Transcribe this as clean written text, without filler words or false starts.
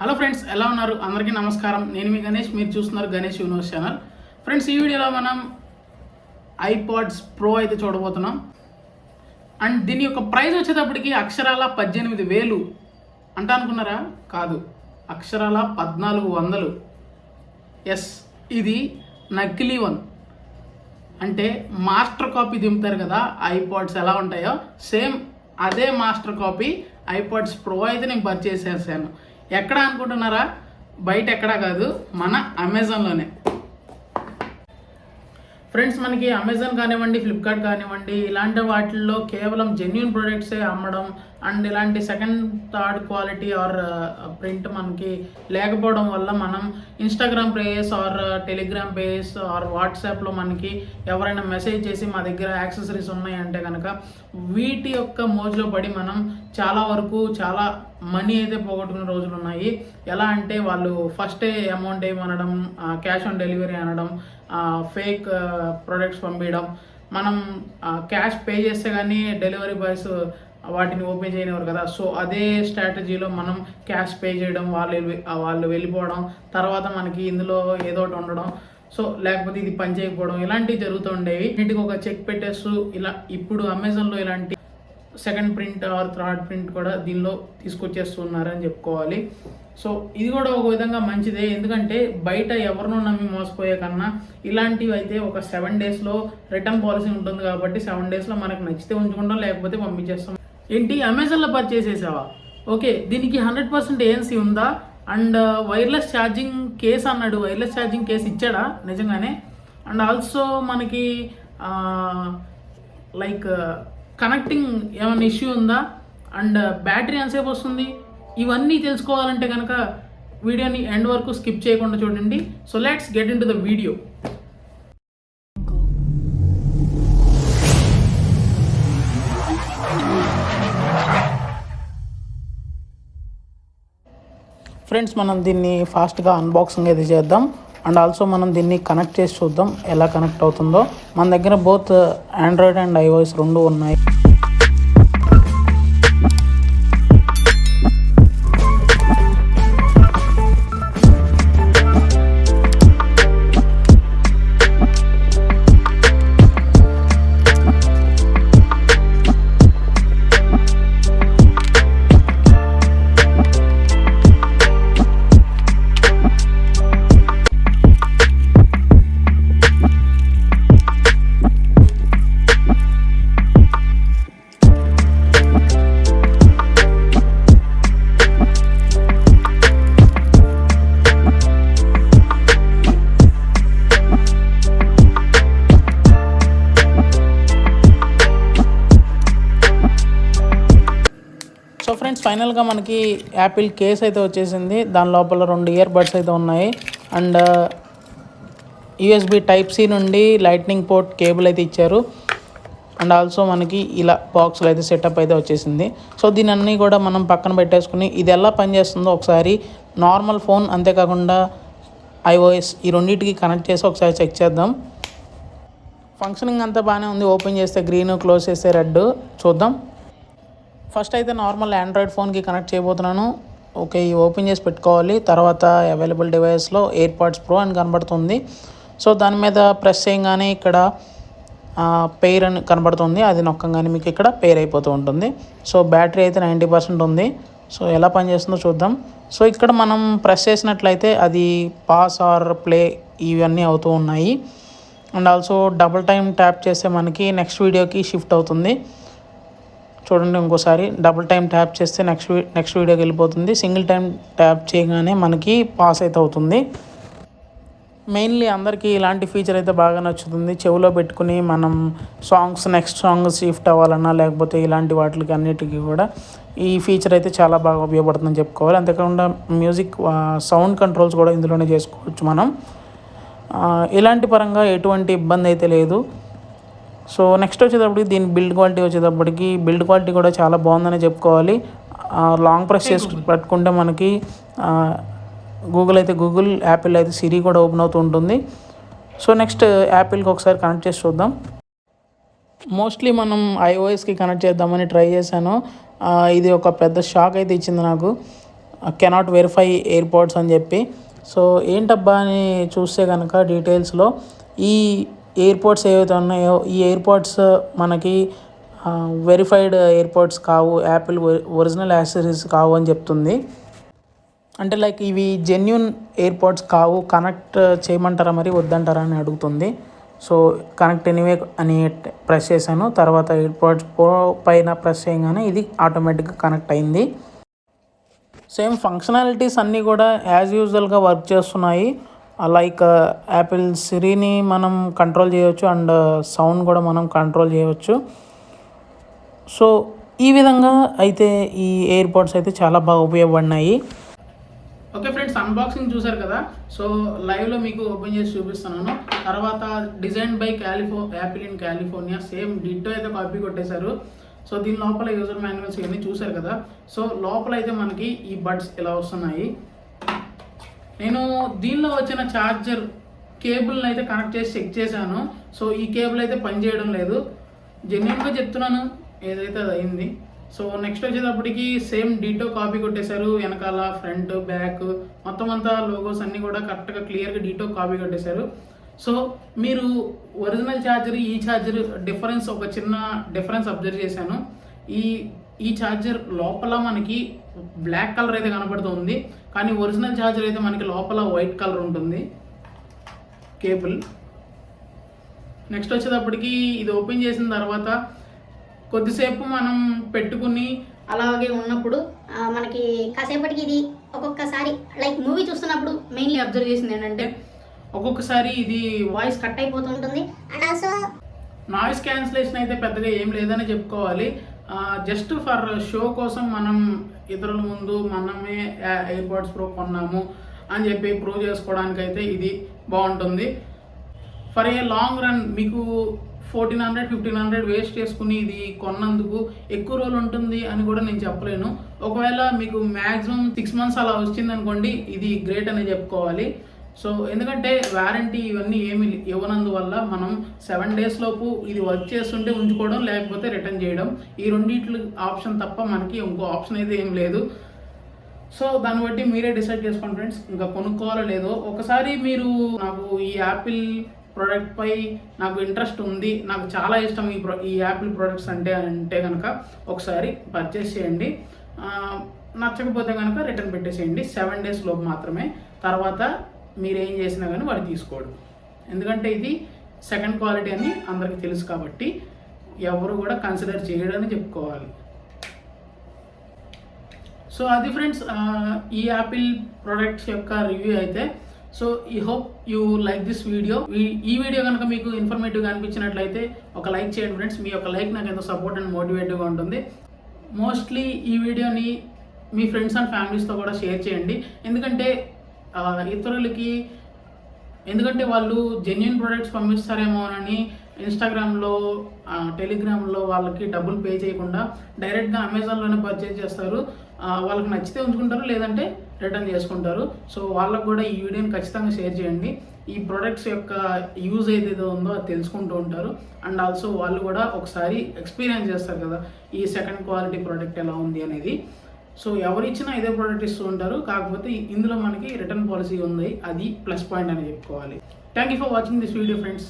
Hello friends, ఎలా ఉన్నారు? అందరికీ నమస్కారం. నేను మీ గణేష్, మీరు చూస్తున్నారు గణేష్ యూనివర్స్ ఛానల్. ఫ్రెండ్స్, ఈ వీడియోలో మనం ఐపాడ్స్ ప్రో అయితే చూడబోతున్నాం. అండ్ దీని యొక్క ప్రైస్ వచ్చేటప్పటికి అక్షరాల 18,000 అంట అనుకున్నారా? కాదు, అక్షరాల 1400. ఎస్, ఇది నకిలీ వన్. అంటే మాస్టర్ కాపీ దింపుతారు కదా ఐపాడ్స్ ఎలా ఉంటాయో, సేమ్ అదే మాస్టర్ కాపీ ఐపాడ్స్ ప్రో అయితే నేను పర్చేస్ చేశాను. ఎక్కడ అనుకుంటున్నారా? బయట ఎక్కడా కాదు, మన అమెజాన్లోనే. ఫ్రెండ్స్, మనకి అమెజాన్ కానివ్వండి, ఫ్లిప్కార్ట్ కానివ్వండి, ఇలాంటి వాటిల్లో కేవలం జెన్యూన్ ప్రొడక్ట్సే అమ్మడం అండ్ ఇలాంటి second third quality or print మనకి లేకపోవడం వల్ల మనం Instagram pages or Telegram pages or వాట్సాప్లో మనకి ఎవరైనా మెసేజ్ చేసి మా దగ్గర యాక్సెసరీస్ ఉన్నాయంటే కనుక వీటి యొక్క మోజులో పడి మనం చాలా మనీ అయితే పోగొట్టుకునే రోజులు ఉన్నాయి. ఎలా అంటే వాళ్ళు ఫస్టే అమౌంట్ ఏమనడం, క్యాష్ ఆన్ డెలివరీ అనడం, ఫేక్ ప్రొడక్ట్స్ పంపించడం, మనం క్యాష్ పే చేస్తే కానీ డెలివరీ బాయ్స్ వాటిని ఓపెన్ చేయనివ్వరు కదా. సో అదే స్ట్రాటజీలో మనం క్యాష్ పే చేయడం, వాళ్ళు వెళ్ళిపోవడం, తర్వాత మనకి ఇందులో ఏదో ఒకటి ఉండడం, సో లేకపోతే ఇది పని చేయకపోవడం, ఇలాంటివి జరుగుతూ ఉండేవి. వీటికి ఒక చెక్ పెట్టేస్తూ ఇలా ఇప్పుడు అమెజాన్లో ఇలాంటి second print or third print కూడా దీనిలో తీసుకొచ్చేస్తున్నారని చెప్పుకోవాలి. సో ఇది కూడా ఒక విధంగా మంచిదే, ఎందుకంటే బయట ఎవరినో నమ్మి మోసపోయే కన్నా ఇలాంటివి అయితే ఒక 7 daysలో రిటర్న్ పాలసీ ఉంటుంది కాబట్టి 7 daysలో మనకు నచ్చితే ఉంచుకుంటాం, లేకపోతే పంపించేస్తాం. ఏంటి, అమెజాన్లో పర్చేస్ చేసావా? ఓకే, దీనికి 100% ANC ఉందా? అండ్ వైర్లెస్ ఛార్జింగ్ కేస్ అన్నాడు, వైర్లెస్ ఛార్జింగ్ కేస్ ఇచ్చాడా నిజంగానే? అండ్ ఆల్సో మనకి లైక్ కనెక్టింగ్ ఏమైనా ఇష్యూ ఉందా? అండ్ బ్యాటరీ ఎంతసేపు వస్తుంది? ఇవన్నీ తెలుసుకోవాలంటే కనుక వీడియోని ఎండ్ వరకు స్కిప్ చేయకుండా చూడండి. So let's get in to the video. Friends, మనం దీన్ని ఫాస్ట్గా అన్బాక్సింగ్ అయితే చేద్దాం. అండ్ ఆల్సో మనం దీన్ని కనెక్ట్ చేసి చూద్దాం ఎలా కనెక్ట్ అవుతుందో. మన దగ్గర బోత్ ఆండ్రాయిడ్ అండ్ iOS రెండు ఉన్నాయి. సో ఫ్రెండ్స్, ఫైనల్గా మనకి యాపిల్ కేస్ అయితే వచ్చేసింది. దాని లోపల 2 ఇయర్ బడ్స్ అయితే ఉన్నాయి. అండ్ USB Type-C నుండి లైట్నింగ్ పోర్ట్ కేబుల్ అయితే ఇచ్చారు. అండ్ ఆల్సో మనకి ఇలా బాక్స్లో అయితే సెటప్ అయితే వచ్చేసింది. సో దీని అన్నీ కూడా మనం పక్కన పెట్టేసుకుని ఇది ఎలా పనిచేస్తుందో ఒకసారి నార్మల్ ఫోన్ అంతేకాకుండా iOS ఈ రెండింటికి కనెక్ట్ చేసి ఒకసారి చెక్ చేద్దాం. ఫంక్షనింగ్ అంతా బాగానే ఉంది. ఓపెన్ చేస్తే గ్రీన్, క్లోజ్ చేస్తే రెడ్. చూద్దాం. ఫస్ట్ అయితే నార్మల్ ఆండ్రాయిడ్ ఫోన్కి కనెక్ట్ చేయబోతున్నాను. ఓకే, ఓపెన్ చేసి పెట్టుకోవాలి. తర్వాత అవైలబుల్ డివైస్లో ఎయిర్పాడ్స్ ప్రో అని కనబడుతుంది. సో దాని మీద ప్రెస్ చేయగానే ఇక్కడ పెయిర్ అని కనబడుతుంది. అది నొక్కగానే మీకు ఇక్కడ పెయిర్ అయిపోతూ ఉంటుంది. సో బ్యాటరీ అయితే 90% ఉంది. సో ఎలా పనిచేస్తుందో చూద్దాం. సో ఇక్కడ మనం ప్రెస్ చేసినట్లయితే అది పాస్ ఆర్ ప్లే ఇవన్నీ అవుతూ ఉన్నాయి. And also double time tap చేస్తే మనకి నెక్స్ట్ వీడియోకి షిఫ్ట్ అవుతుంది. చూడండి, ఇంకోసారి డబుల్ టైం ట్యాప్ చేస్తే నెక్స్ట్ వీడియోకి వెళ్ళిపోతుంది. సింగిల్ టైం ట్యాప్ చేయగానే మనకి పాస్ అయితే అవుతుంది. మెయిన్లీ అందరికీ ఇలాంటి ఫీచర్ అయితే బాగా నచ్చుతుంది. చెవిలో పెట్టుకుని మనం నెక్స్ట్ సాంగ్ షిఫ్ట్ అవ్వాలన్నా లేకపోతే ఇలాంటి వాటికి అన్నిటికీ కూడా ఈ ఫీచర్ అయితే చాలా బాగా ఉపయోగపడుతుందని చెప్పుకోవాలి. అంతేకాకుండా మ్యూజిక్ సౌండ్ కంట్రోల్స్ కూడా ఇందులోనే చేసుకోవచ్చు మనం. ఇలాంటి పరంగా ఎటువంటి ఇబ్బంది అయితే లేదు. సో నెక్స్ట్ వచ్చేటప్పటికి దీని బిల్డ్ క్వాలిటీ కూడా చాలా బాగుందని చెప్పుకోవాలి. లాంగ్ ప్రెస్ చేసి పట్టుకుంటే మనకి గూగుల్, యాపిల్ అయితే సిరి కూడా ఓపెన్ అవుతూ ఉంటుంది. సో నెక్స్ట్ యాపిల్కి ఒకసారి కనెక్ట్ చేసి చూద్దాం. మోస్ట్లీ మనం iOSకి కనెక్ట్ చేద్దామని ట్రై చేశాను. ఇది ఒక పెద్ద షాక్ అయితే ఇచ్చింది నాకు. కెనాట్ వెరిఫై ఎయిర్పోర్ట్స్ అని చెప్పి. సో ఏంటబ్బా అని చూస్తే కనుక డీటెయిల్స్లో ఈ ఎయిర్పోర్ట్స్ ఏవైతే ఉన్నాయో ఈ ఎయిర్పోర్ట్స్ మనకి వెరిఫైడ్ ఎయిర్పోర్ట్స్ కావు, యాపిల్ ఒరిజినల్ యాక్సెసరీస్ కావు అని చెప్తుంది. అంటే లైక్ ఇవి జెన్యూన్ ఎయిర్పోర్ట్స్ కావు, కనెక్ట్ చేయమంటారా మరి వద్దంటారా అని అడుగుతుంది. సో కనెక్ట్ ఎనీవే అని ప్రెస్ చేశాను. తర్వాత ఎయిర్పోర్ట్స్ ప్రో పైన ప్రెస్ చేయగానే ఇది ఆటోమేటిక్గా కనెక్ట్ అయింది. సేమ్ ఫంక్షనాలిటీస్ అన్నీ కూడా యాజ్ యూజువల్గా వర్క్ చేస్తున్నాయి. లైక్ యాపిల్ సిరీని మనం కంట్రోల్ చేయవచ్చు అండ్ సౌండ్ కూడా మనం కంట్రోల్ చేయవచ్చు. సో ఈ విధంగా అయితే ఈ ఎయిర్పోర్ట్స్ అయితే చాలా బాగా ఉపయోగపడినాయి. ఓకే ఫ్రెండ్స్, అన్బాక్సింగ్ చూసారు కదా. సో లైవ్లో మీకు ఓపెన్ చేసి చూపిస్తున్నాను. తర్వాత design by Apple in California, same ditto అయితే కాపీ కొట్టేశారు. సో దీని లోపల యూజర్ మాన్యువల్స్ ఇవన్నీ చూసారు కదా. సో లోపల అయితే మనకి ఈ బడ్స్ ఇలా వస్తున్నాయి. నేను దీనిలో వచ్చిన ఛార్జర్ కేబుల్ని అయితే కనెక్ట్ చేసి చెక్ చేశాను. సో ఈ కేబుల్ అయితే పనిచేయడం లేదు. జెన్యూన్గా చెప్తున్నాను, ఏదైతే అది అయింది. సో నెక్స్ట్ వచ్చేటప్పటికి సేమ్ డీటో కాపీ కొట్టేశారు. వెనకాల ఫ్రంట్ బ్యాక్ మొత్తం అంతా లోగోస్ అన్నీ కూడా కరెక్ట్గా క్లియర్గా డీటో కాపీ కొట్టేశారు. సో మీరు ఒరిజినల్ ఛార్జర్ ఈ ఛార్జర్ డిఫరెన్స్, ఒక చిన్న డిఫరెన్స్ అబ్జర్వ్ చేశాను. ఈ ఛార్జర్ లోపల మనకి బ్లాక్ కలర్ అయితే కనబడుతుంది, కానీ ఒరిజినల్ ఛార్జర్ అయితే మనకి లోపల వైట్ కలర్ ఉంటుంది కేబుల్. నెక్స్ట్ వచ్చేటప్పటికి ఇది ఓపెన్ చేసిన తర్వాత కొద్దిసేపు మనం పెట్టుకుని అలాగే ఉన్నప్పుడు మనకి కాసేపటికి ఇది ఒక్కొక్కసారి లైక్ మూవీ చూస్తున్నప్పుడు మెయిన్లీ అబ్జర్వ్ చేసింది ఏంటంటే ఒక్కొక్కసారి ఇది వాయిస్ కట్ అయిపోతుంటుంది. అండ్ ఆల్సో నాయిస్ క్యాన్సిలేషన్ అయితే పెద్దగా ఏం లేదని చెప్పుకోవాలి. జస్ట్ ఫర్ షో కోసం మనం ఇతరుల ముందు మనమే ఎయిర్పోర్ట్స్ ప్రో కొన్నాము అని చెప్పి ప్రూవ్ చేసుకోవడానికి అయితే ఇది బాగుంటుంది. ఫర్ ఏ లాంగ్ రన్ మీకు 1400-1500 వేస్ట్ చేసుకుని ఇది కొన్నందుకు ఎక్కువ రోజులు ఉంటుంది అని కూడా నేను చెప్పలేను. ఒకవేళ మీకు మ్యాక్సిమం 6 months అలా వచ్చింది అనుకోండి, ఇది గ్రేట్ అని చెప్పుకోవాలి. సో ఎందుకంటే వారంటీ ఇవన్నీ ఏమి ఇవ్వనందువల్ల మనం 7 days లోపు ఇది వర్క్ చేస్తుంటే ఉంచుకోవడం, లేకపోతే రిటర్న్ చేయడం, ఈ రెండిట్లు ఆప్షన్ తప్ప మనకి ఇంకో ఆప్షన్ అయితే ఏం లేదు. సో దాన్ని బట్టి మీరే డిసైడ్ చేసుకోండి ఫ్రెండ్స్, ఇంకా కొనుక్కోవాలో లేదో. ఒకసారి మీరు నాకు ఈ యాపిల్ ప్రోడక్ట్ పై నాకు ఇంట్రెస్ట్ ఉంది, నాకు చాలా ఇష్టం ఈ యాపిల్ ప్రోడక్ట్స్ అంటే కనుక ఒకసారి పర్చేస్ చేయండి. నచ్చకపోతే కనుక రిటర్న్ పెట్టేసేయండి. 7 days లోపు మాత్రమే. తర్వాత మీరు ఏం చేసినా కానీ వాడు తీసుకోడు. ఎందుకంటే ఇది సెకండ్ క్వాలిటీ అని అందరికీ తెలుసు కాబట్టి ఎవరు కూడా కన్సిడర్ చేయడని చెప్పుకోవాలి. సో అది ఫ్రెండ్స్ ఈ యాపిల్ ప్రోడక్ట్స్ యొక్క రివ్యూ అయితే. సో ఈ hope you like this video. ఈ వీడియో కనుక మీకు ఇన్ఫర్మేటివ్గా అనిపించినట్లయితే ఒక లైక్ చేయండి ఫ్రెండ్స్. మీ యొక్క లైక్ నాకు ఎంతో సపోర్ట్ అండ్ మోటివేటివ్గా ఉంటుంది. మోస్ట్లీ ఈ వీడియోని మీ ఫ్రెండ్స్ అండ్ ఫ్యామిలీస్తో కూడా షేర్ చేయండి. ఎందుకంటే వాళ్ళు జెన్యూన్ ప్రొడక్ట్స్ పంపిస్తారేమో అని ఇన్స్టాగ్రామ్లో టెలిగ్రామ్లో వాళ్ళకి డబ్బులు పే చేయకుండా డైరెక్ట్గా అమెజాన్లోనే పర్చేజ్ చేస్తారు. వాళ్ళకి నచ్చితే ఉంచుకుంటారు, లేదంటే రిటర్న్ చేసుకుంటారు. సో వాళ్ళకు కూడా ఈ వీడియోని ఖచ్చితంగా షేర్ చేయండి. ఈ ప్రొడక్ట్స్ యొక్క యూజ్ ఏదైతే ఉందో అది తెలుసుకుంటూ ఉంటారు. అండ్ ఆల్సో వాళ్ళు కూడా ఒకసారి ఎక్స్పీరియన్స్ చేస్తారు కదా ఈ సెకండ్ క్వాలిటీ ప్రోడక్ట్ ఎలా ఉంది అనేది. సో ఎవరు ఇచ్చినా ఇదే ప్రోడక్ట్ ఇస్తూ ఉంటారు. కాకపోతే ఇందులో మనకి రిటర్న్ పాలసీ ఉంది, అది ప్లస్ పాయింట్ అని చెప్పుకోవాలి. Thank you for watching this video friends.